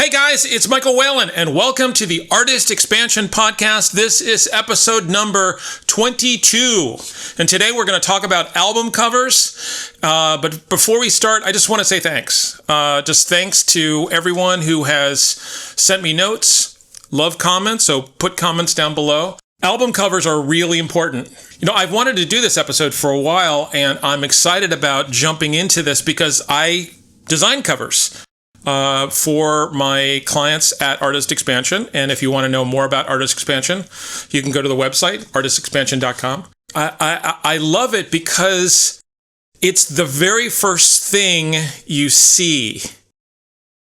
Hey guys, it's Michael Whalen, and welcome to the Artist Expansion Podcast. This is episode number 22, and today we're going to talk about album covers. But before we start, I just want to say thanks. Just thanks to everyone who has sent me notes, love comments, so put comments down below. Album covers are really important. I've wanted to do this episode for a while, and I'm excited about jumping into this because I design covers for my clients at Artist Expansion. And if you want to know more about Artist Expansion, you can go to the website, artistexpansion.com. I love it because it's the very first thing you see.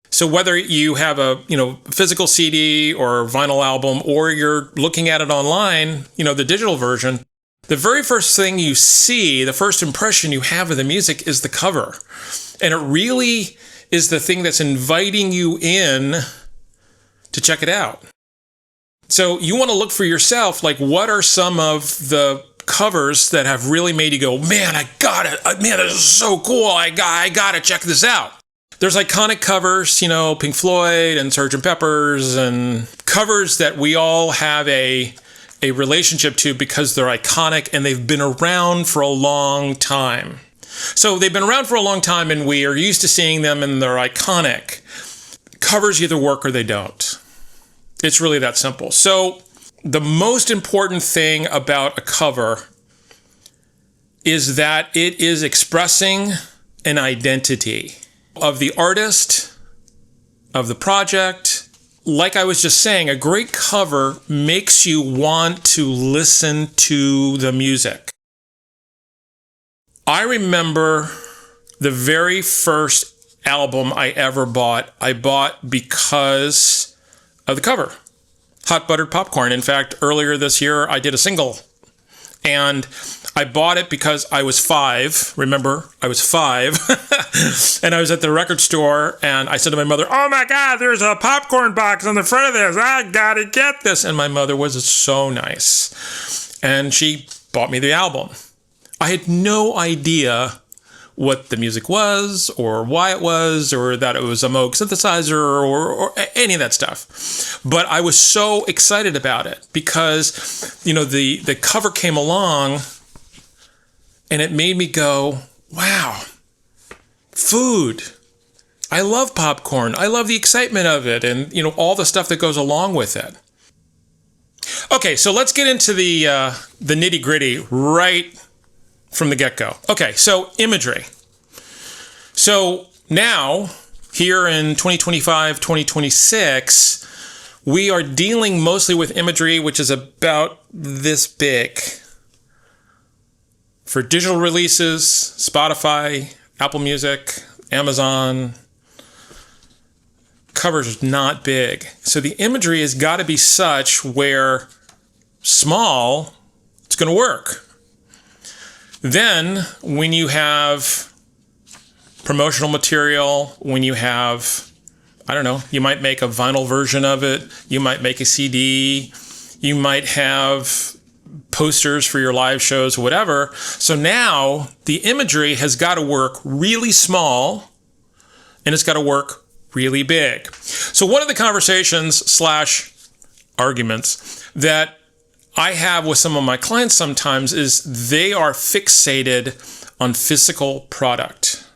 So whether you have a physical CD or vinyl album, or you're looking at it online, the digital version, the very first thing you see, the first impression you have of the music is the cover. And it really is the thing that's inviting you in to check it out. So you want to look for yourself, like, what are some of the covers that have really made you go, man, I got it. Man, this is so cool. I got to check this out. There's iconic covers, Pink Floyd and Sgt. Pepper's, and covers that we all have a relationship to because they're iconic and they've been around for a long time. So they've been around for a long time and we are used to seeing them and they're iconic. Covers either work or they don't. It's really that simple. So the most important thing about a cover is that it is expressing an identity of the artist, of the project. Like I was just saying, a great cover makes you want to listen to the music. I remember the very first album I ever bought, I bought because of the cover. Hot Buttered Popcorn. In fact, earlier this year, I did a single. And I bought it because I was 5. Remember, I was 5. And I was at the record store and I said to my mother, oh my God, there's a popcorn box on the front of this. I gotta get this. And my mother was so nice. And she bought me the album. I had no idea what the music was or why it was or that it was a Moog synthesizer or any of that stuff. But I was so excited about it because, the cover came along and it made me go, wow, food. I love popcorn. I love the excitement of it and, all the stuff that goes along with it. Okay, so let's get into the nitty gritty right from the get-go. Okay, so imagery. So now, here in 2025, 2026, we are dealing mostly with imagery, which is about this big. For digital releases, Spotify, Apple Music, Amazon, covers not big. So the imagery has got to be such where small, it's going to work. Then, when you have promotional material, when you have, you might make a vinyl version of it, you might make a CD, you might have posters for your live shows, whatever. So now, the imagery has got to work really small, and it's got to work really big. So one of the conversations / arguments that I have with some of my clients sometimes is they are fixated on physical product.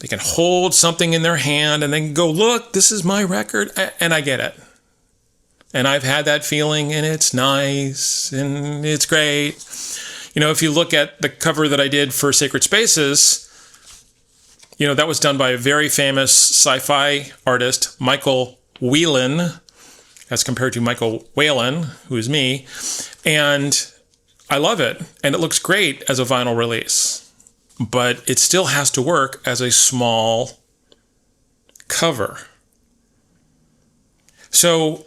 They can hold something in their hand and they can go, look, this is my record. And I get it. And I've had that feeling and it's nice and it's great. If you look at the cover that I did for Sacred Spaces, that was done by a very famous sci-fi artist, Michael Whalen, as compared to Michael Whalen, who is me. And I love it. And it looks great as a vinyl release. But it still has to work as a small cover. So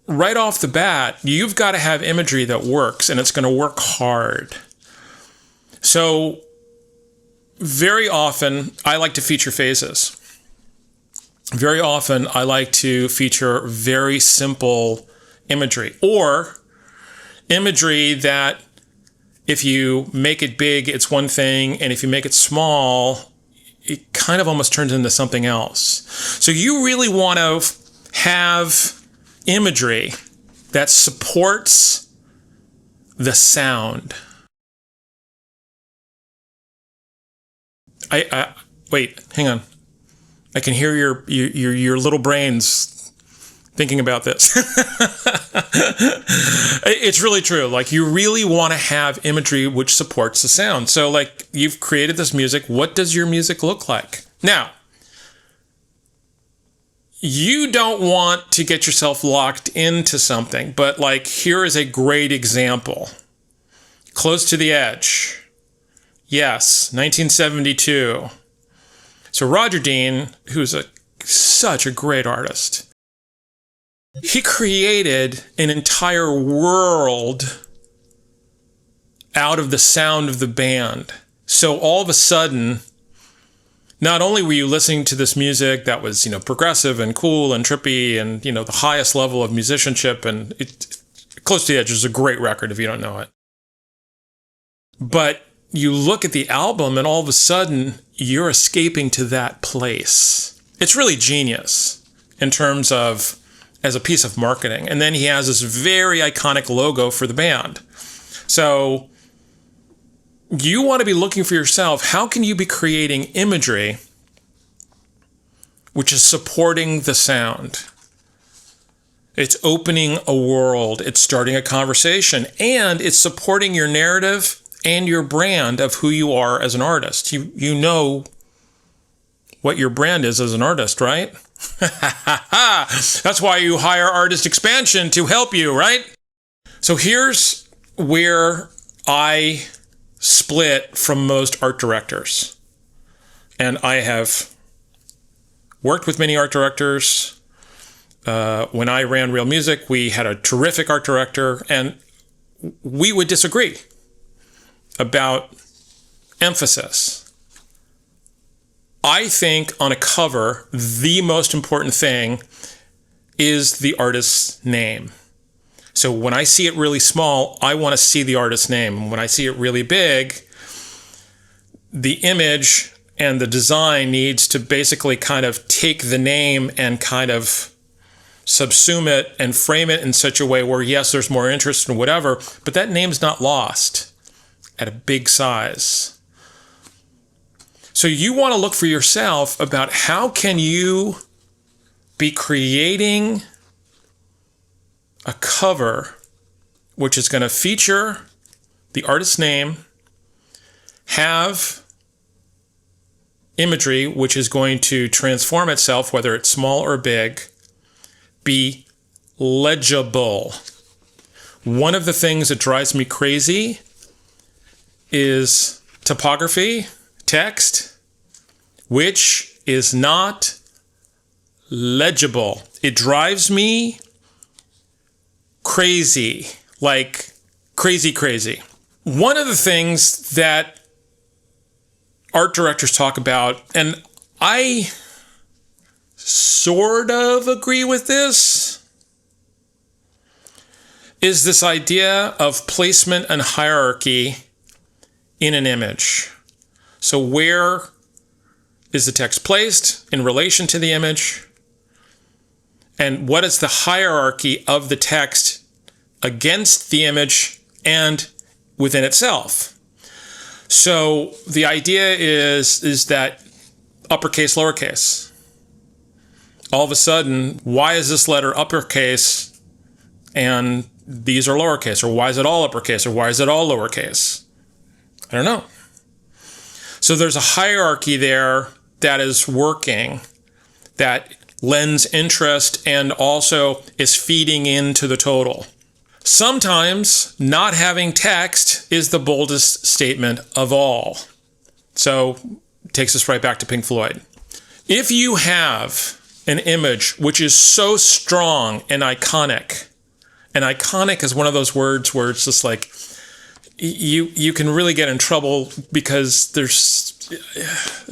right off the bat, you've got to have imagery that works, and it's going to work hard. So very often, I like to feature phases. Very often, I like to feature very simple imagery, or imagery that if you make it big, it's one thing, and if you make it small, it kind of almost turns into something else. So you really want to have imagery that supports the sound. Wait, hang on. I can hear your little brains thinking about this. It's really true. Like, you really want to have imagery which supports the sound. So, like, you've created this music. What does your music look like? Now, you don't want to get yourself locked into something, but, like, here is a great example. Close to the Edge. Yes, 1972. So Roger Dean, who's such a great artist, he created an entire world out of the sound of the band. So all of a sudden, not only were you listening to this music that was, progressive and cool and trippy and, the highest level of musicianship, and Close to the Edge is a great record if you don't know it. But you look at the album and all of a sudden you're escaping to that place. It's really genius in terms of as a piece of marketing. And then he has this very iconic logo for the band. So you want to be looking for yourself, how can you be creating imagery which is supporting the sound? It's opening a world, it's starting a conversation, and it's supporting your narrative and your brand of who you are as an artist. You know what your brand is as an artist, right? That's why you hire Artist Expansion to help you, right? So here's where I split from most art directors. And I have worked with many art directors. When I ran Real Music, we had a terrific art director, and we would disagree about emphasis. I think on a cover, the most important thing is the artist's name. So when I see it really small, I want to see the artist's name. When I see it really big, the image and the design needs to basically kind of take the name and kind of subsume it and frame it in such a way where, yes, there's more interest in whatever, but that name's not lost at a big size. So you want to look for yourself about how can you be creating a cover which is going to feature the artist's name, have imagery which is going to transform itself, whether it's small or big, be legible. One of the things that drives me crazy is typography, text, which is not legible. It drives me crazy, like crazy. One of the things that art directors talk about, and I sort of agree with this, is this idea of placement and hierarchy in an image. So where is the text placed in relation to the image? And what is the hierarchy of the text against the image and within itself? So the idea is that uppercase, lowercase. All of a sudden, why is this letter uppercase and these are lowercase? Or why is it all uppercase? Or why is it all lowercase? I don't know. So there's a hierarchy there that is working, that lends interest and also is feeding into the total. Sometimes not having text is the boldest statement of all. So it takes us right back to Pink Floyd. If you have an image which is so strong and iconic is one of those words where it's just like, you can really get in trouble because there's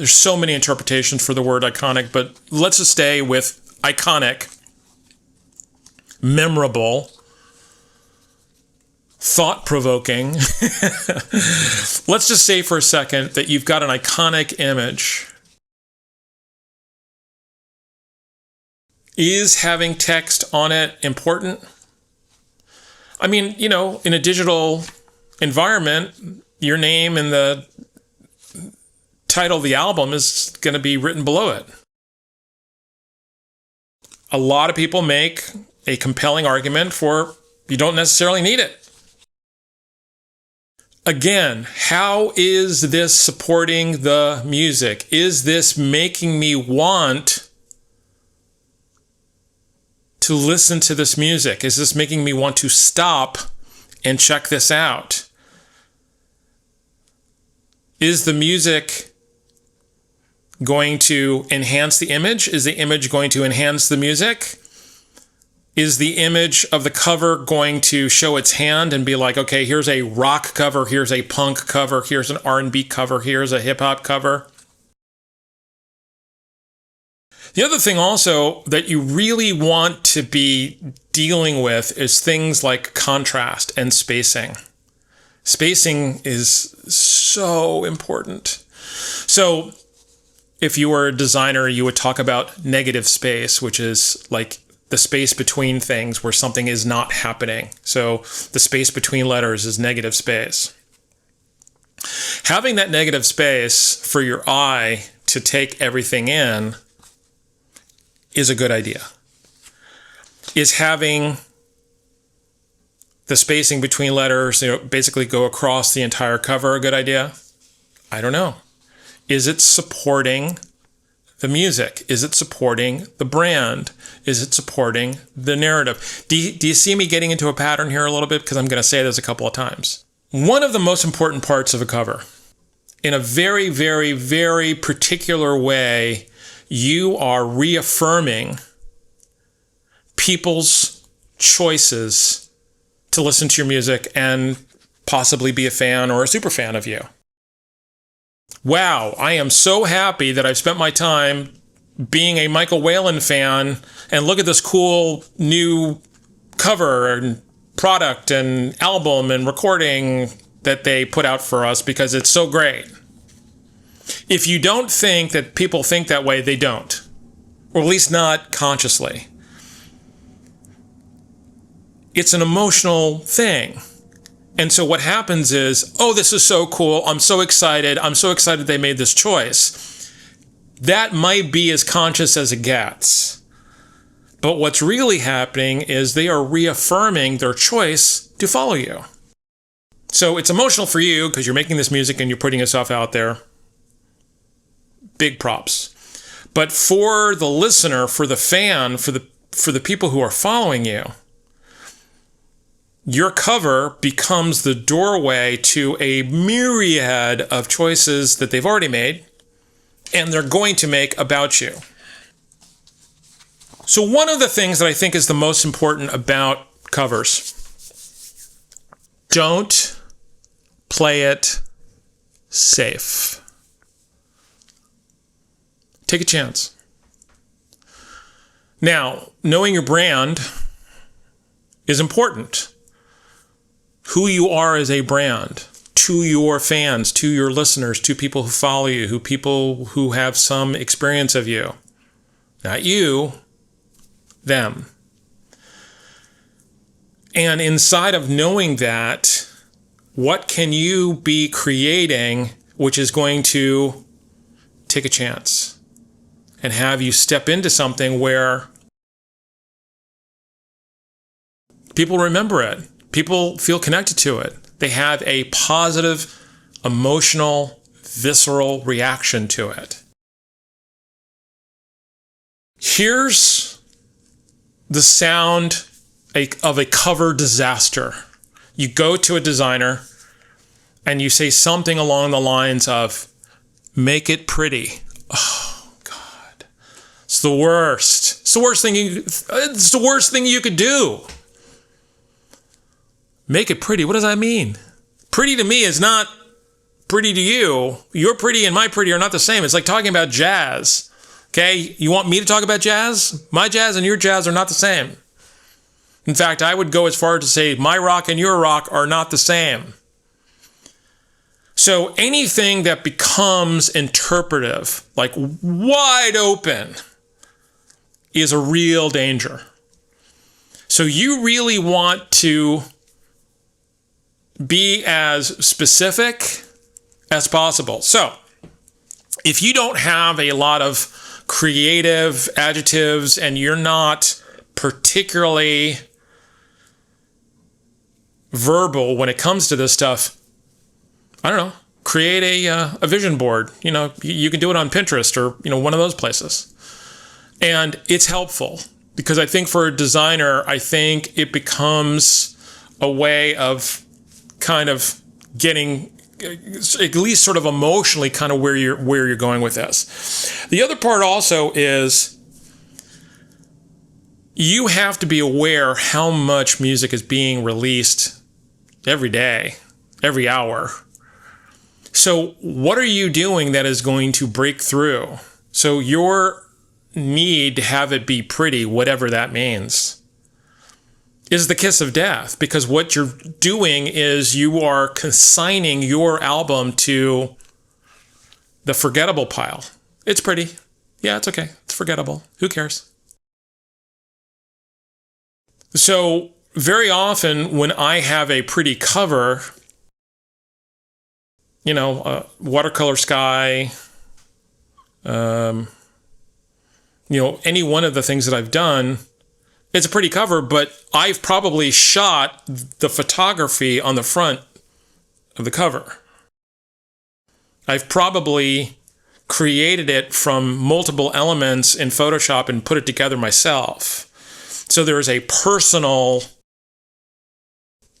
so many interpretations for the word iconic, but let's just stay with iconic, memorable, thought-provoking. Let's just say for a second that you've got an iconic image Is having text on it important? I mean, in a digital environment, your name and the title of the album is going to be written below it. A lot of people make a compelling argument for you don't necessarily need it. Again, how is this supporting the music? Is this making me want to listen to this music? Is this making me want to stop and check this out? Is the music going to enhance the image? Is the image going to enhance the music? Is the image of the cover going to show its hand and be like, okay, here's a rock cover, here's a punk cover, here's an R&B cover, here's a hip-hop cover? The other thing also that you really want to be dealing with is things like contrast and spacing. Spacing is so important. So if you were a designer, you would talk about negative space, which is like the space between things where something is not happening. So the space between letters is negative space. Having that negative space for your eye to take everything in is a good idea. Is having the spacing between letters, basically go across the entire cover a good idea? I don't know. Is it supporting the music? Is it supporting the brand? Is it supporting the narrative? Do you see me getting into a pattern here a little bit? Because I'm going to say this a couple of times. One of the most important parts of a cover, in a very, very, very particular way, you are reaffirming people's choices to listen to your music and possibly be a fan or a super fan of you. Wow, I am so happy that I've spent my time being a Michael Whalen fan, and look at this cool new cover and product and album and recording that they put out for us because it's so great. If you don't think that people think that way, they don't, or at least not consciously. It's an emotional thing. And so what happens is, oh, this is so cool. I'm so excited. I'm so excited they made this choice. That might be as conscious as it gets. But what's really happening is they are reaffirming their choice to follow you. So it's emotional for you because you're making this music and you're putting yourself out there. Big props. But for the listener, for the fan, for the people who are following you, your cover becomes the doorway to a myriad of choices that they've already made and they're going to make about you. So one of the things that I think is the most important about covers, don't play it safe. Take a chance. Now, knowing your brand is important. Who you are as a brand to your fans, to your listeners, to people who follow you, people who have some experience of you. Not you, them. And inside of knowing that, what can you be creating which is going to take a chance and have you step into something where people remember it? People feel connected to it. They have a positive, emotional, visceral reaction to it. Here's the sound of a cover disaster. You go to a designer and you say something along the lines of, make it pretty. Oh, God. It's the worst. It's the worst thing you could do. Make it pretty. What does that mean? Pretty to me is not pretty to you. Your pretty and my pretty are not the same. It's like talking about jazz. Okay? You want me to talk about jazz? My jazz and your jazz are not the same. In fact, I would go as far as to say my rock and your rock are not the same. So anything that becomes interpretive, like wide open, is a real danger. So you really want to be as specific as possible. So if you don't have a lot of creative adjectives and you're not particularly verbal when it comes to this stuff, I don't know, create a vision board. You can do it on Pinterest or, one of those places. And it's helpful because I think for a designer, I think it becomes a way of kind of getting at least sort of emotionally kind of where you're going with this. The other part also is you have to be aware how much music is being released every day, every hour. So what are you doing that is going to break through? So your need to have it be pretty, whatever that means, is the kiss of death, because what you're doing is you are consigning your album to the forgettable pile. It's pretty. Yeah, it's okay. It's forgettable. Who cares? So very often when I have a pretty cover, watercolor sky, any one of the things that I've done, it's a pretty cover, but I've probably shot the photography on the front of the cover. I've probably created it from multiple elements in Photoshop and put it together myself. So there is a personal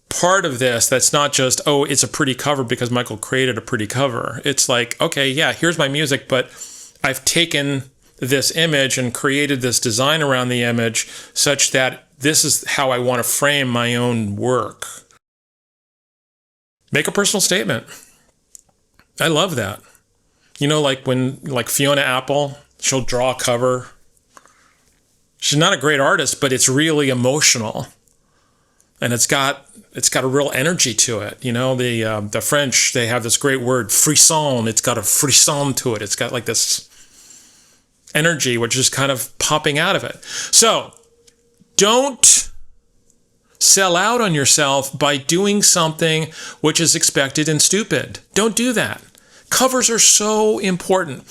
part of this that's not just, oh, it's a pretty cover because Michael created a pretty cover. It's like, okay, yeah, here's my music, but I've taken this image and created this design around the image such that this is how I want to frame my own work. Make a personal statement. I love that. Like when Fiona Apple, she'll draw a cover. She's not a great artist, but it's really emotional. And it's got a real energy to it. The French, they have this great word, frisson. It's got a frisson to it. It's got like this energy, which is kind of popping out of it. So don't sell out on yourself by doing something which is expected and stupid. Don't do that. Covers are so important.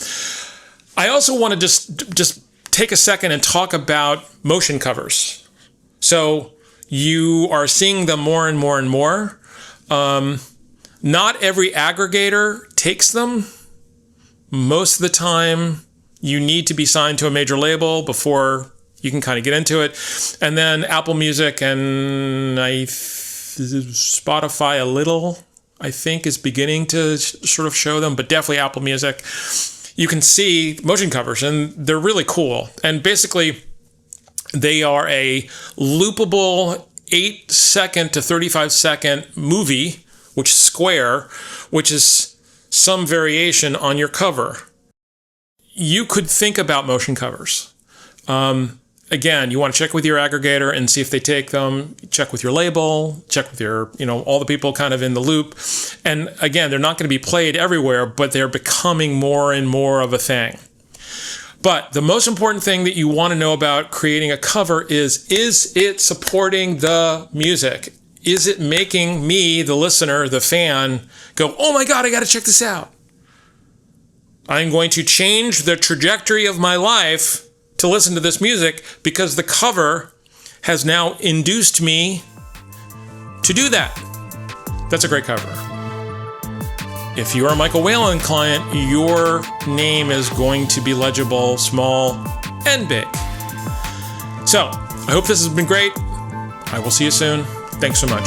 I also want to just take a second and talk about motion covers. So you are seeing them more and more and more. Not every aggregator takes them. Most of the time, you need to be signed to a major label before you can kind of get into it. And then Apple Music and Spotify a little, I think, is beginning to sort of show them, but definitely Apple Music. You can see motion covers, and they're really cool. And basically, they are a loopable 8-second to 35-second movie, which is square, which is some variation on your cover. You could think about motion covers. Again, you want to check with your aggregator and see if they take them. Check with your label, check with your, all the people kind of in the loop. And again, they're not going to be played everywhere, but they're becoming more and more of a thing. But the most important thing that you want to know about creating a cover is it supporting the music? Is it making me, the listener, the fan, go, oh my God, I got to check this out? I'm going to change the trajectory of my life to listen to this music because the cover has now induced me to do that. That's a great cover. If you are a Michael Whalen client, your name is going to be legible, small, and big. So, I hope this has been great. I will see you soon. Thanks so much.